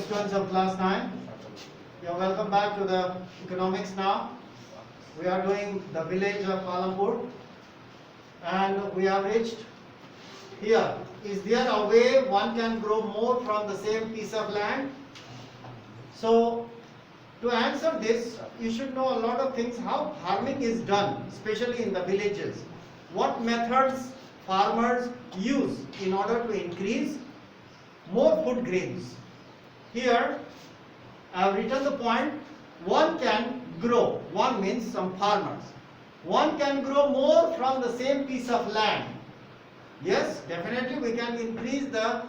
students of class 9, you're welcome back to the economics now. We are doing the village of Palampur and we have reached here. Is there a way one can grow more from the same piece of land? So to answer this, you should know a lot of things, how farming is done, especially in the villages. What methods farmers use in order to increase more food grains. Here I have written the point, one can grow, one means some farmers. One can grow more from the same piece of land. Yes, definitely we can increase the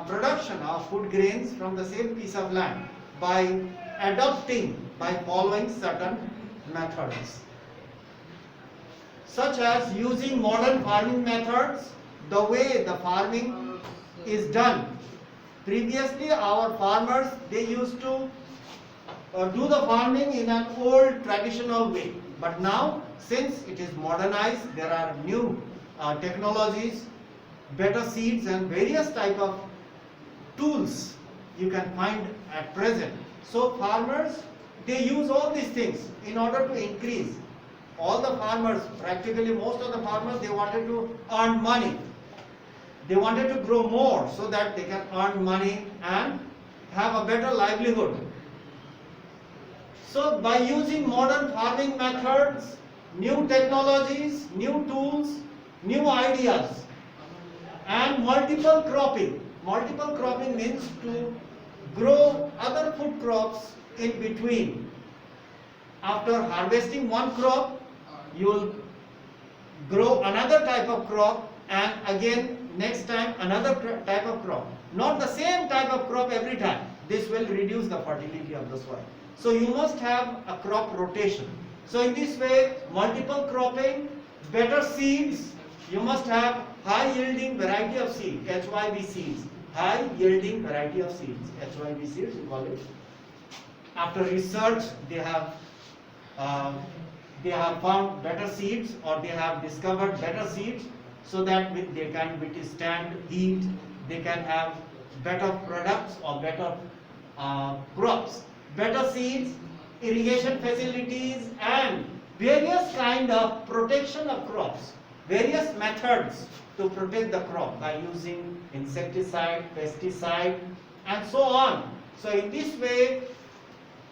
production of food grains from the same piece of land by adopting, by following certain methods, such as using modern farming methods, the way the farming is done. Previously our farmers, they used to do the farming in an old traditional way, but now since it is modernized, there are new technologies, better seeds and various type of tools you can find at present. So farmers, they use all these things in order to increase. All the farmers, practically most of the farmers, they wanted to earn money. They wanted to grow more so that they can earn money and have a better livelihood. So by using modern farming methods, new technologies, new tools, new ideas and multiple cropping. Multiple cropping means to grow other food crops in between. After harvesting one crop, you will grow another type of crop and again next time another type of crop. Not the same type of crop every time. This will reduce the fertility of the soil. So you must have a crop rotation. So in this way, multiple cropping, better seeds, you must have high yielding variety of seeds, HYV seeds. High yielding variety of seeds, HYV seeds we call it. After research, they have found better seeds, or they have discovered better seeds, so that they can withstand heat, they can have better products or better crops. Better seeds, irrigation facilities and various kind of protection of crops. Various methods to protect the crop by using insecticide, pesticide and so on. So in this way,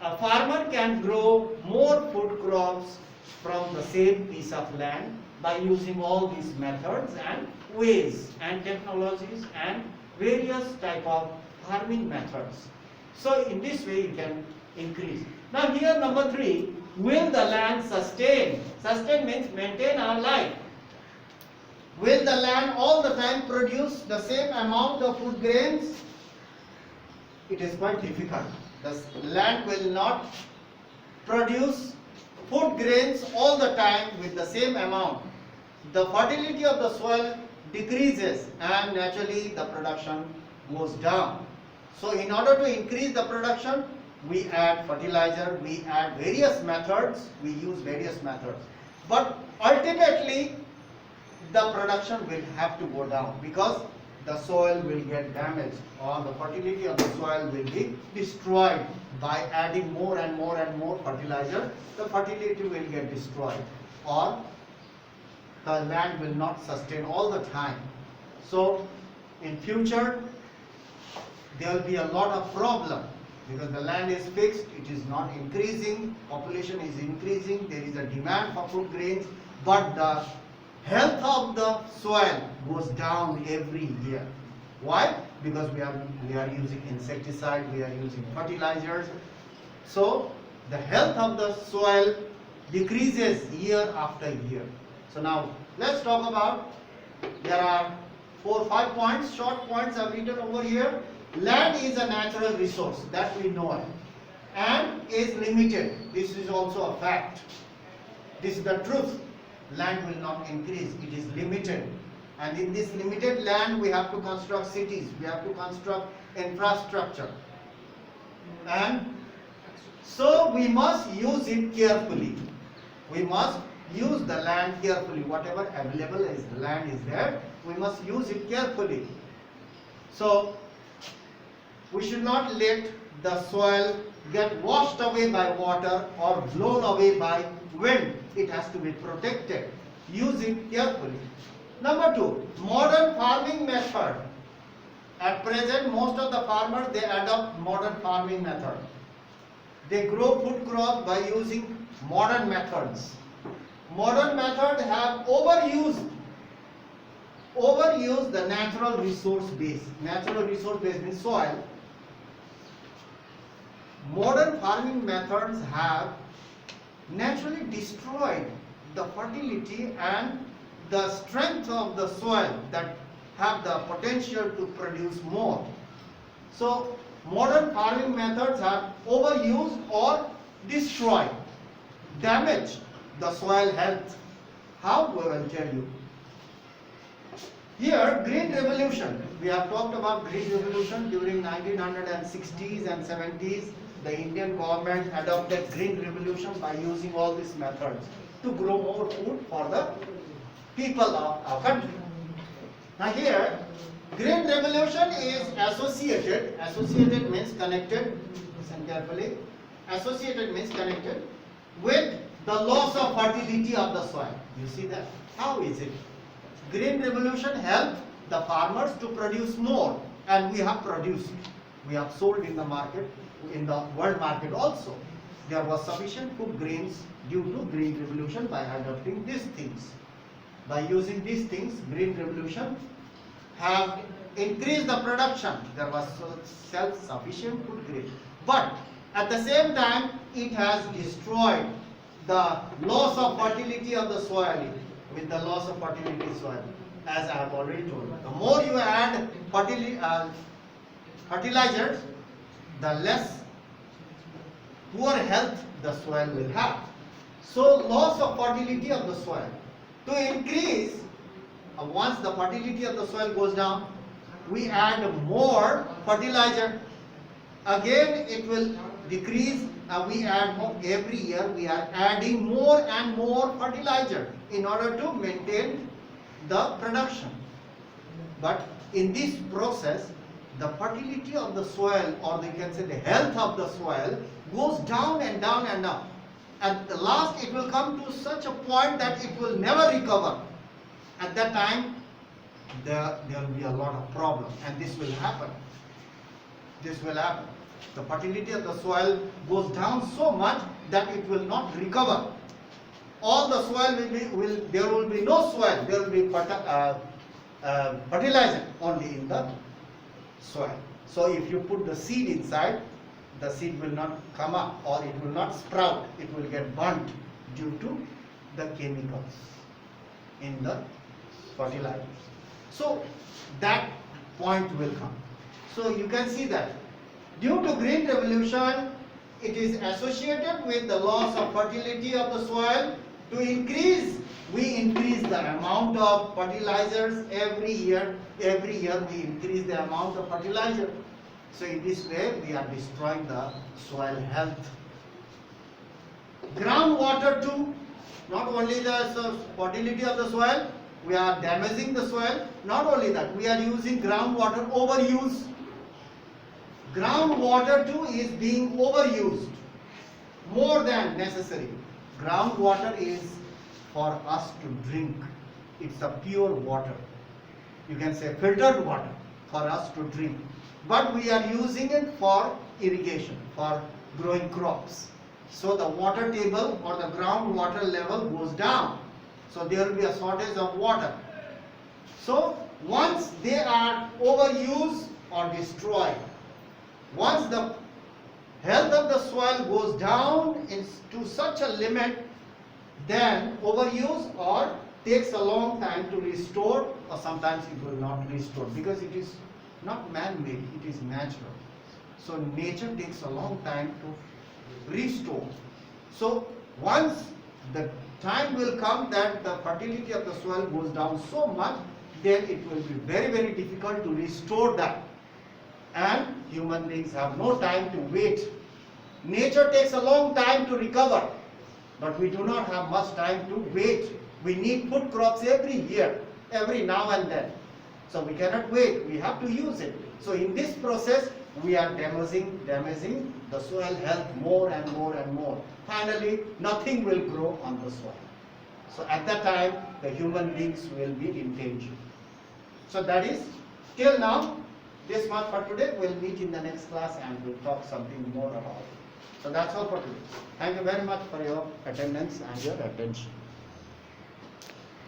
a farmer can grow more food crops from the same piece of land by using all these methods and ways and technologies and various type of farming methods. So in this way you can increase. Now here number 3, will the land sustain? Sustain means maintain our life. Will the land all the time produce the same amount of food grains? It is quite difficult. The land will not produce food grains all the time with the same amount. The fertility of the soil decreases and naturally the production goes down. So in order to increase the production, we add fertilizer, we add various methods, we use various methods. But ultimately, the production will have to go down because the soil will get damaged or the fertility of the soil will be destroyed by adding more and more and more fertilizer. The fertility will get destroyed or the land will not sustain all the time. So in future there will be a lot of problem because the land is fixed, it is not increasing, population is increasing, there is a demand for food grains, but the health of the soil goes down every year. Why? Because we are using insecticide, we are using fertilizers. So the health of the soil decreases year after year. So now let's talk about, there are 4 or 5 points, short points I've written over here. Land is a natural resource, that we know it, and is limited. This is also a fact. This is the truth. Land will not increase, it is limited. And in this limited land, we have to construct cities, we have to construct infrastructure. And so we must use it carefully. We must use the land carefully. Whatever available is land is there, we must use it carefully. So We should not let the soil get washed away by water or blown away by wind. It has to be protected. Use it carefully. Number 2, modern farming method. At present, most of the farmers, they adopt modern farming method. They grow food crops by using modern methods. Modern methods have overused the natural resource base. Natural resource base means soil. Modern farming methods have naturally destroyed the fertility and the strength of the soil that have the potential to produce more. So modern farming methods have overused or destroyed, damaged the soil health. How? We will tell you. Here, Green Revolution. We have talked about Green Revolution during 1960s and 70s. The Indian government adopted Green Revolution by using all these methods to grow more food for the people of our country. Now here, Green Revolution is associated means connected, listen carefully, associated means connected with the loss of fertility of the soil. You see that? How is it? Green Revolution helped the farmers to produce more, and we have produced. We have sold in the market, in the world market also. There was sufficient food grains due to Green Revolution by adopting these things. By using these things, Green Revolution have increased the production. There was self-sufficient food grain. But at the same time, it has destroyed the loss of fertility of the soil. With the loss of fertility soil, as I have already told you, the more you add fertilizers, the less poor health the soil will have. So loss of fertility of the soil. To increase, once the fertility of the soil goes down, we add more fertilizer. Again it will decrease, and we add more. Every year we are adding more and more fertilizer in order to maintain the production. But in this process, the fertility of the soil, or you can say the health of the soil, goes down and down and down. At the last, it will come to such a point that it will never recover. At that time, there will be a lot of problems, and this will happen. This will happen. The fertility of the soil goes down so much that it will not recover. All the soil there will be no soil. There will be fertilizer only in the soil. So if you put the seed inside, the seed will not come up, or it will not sprout. It will get burnt due to the chemicals in the fertilizers. So that point will come. So you can see that due to Green Revolution, it is associated with the loss of fertility of the soil. To increase, we increase the amount of fertilizers every year. Every year we increase the amount of fertilizer. So in this way, we are destroying the soil health. Groundwater too. Not only the fertility of the soil, we are damaging the soil. Not only that, we are using groundwater overuse. Groundwater too is being overused more than necessary. Groundwater is for us to drink. It's a pure water. You can say filtered water for us to drink. But we are using it for irrigation, for growing crops. So the water table or the groundwater level goes down. So there will be a shortage of water. So once they are overused or destroyed, once the health of the soil goes down to such a limit, then overuse or takes a long time to restore, or sometimes it will not restore, because it is not man-made, it is natural. So nature takes a long time to restore. So once the time will come that the fertility of the soil goes down so much, then it will be very, very difficult to restore that. And human beings have no time to wait. Nature takes a long time to recover, but we do not have much time to wait. We need food crops every year, every now and then. So we cannot wait, we have to use it. So in this process, we are damaging the soil health more and more and more. Finally, nothing will grow on the soil. So at that time, the human beings will be in danger. So that is, till now, this much for today. We'll meet in the next class and we'll talk something more about it. So that's all for today. Thank you very much for your attendance and your attention.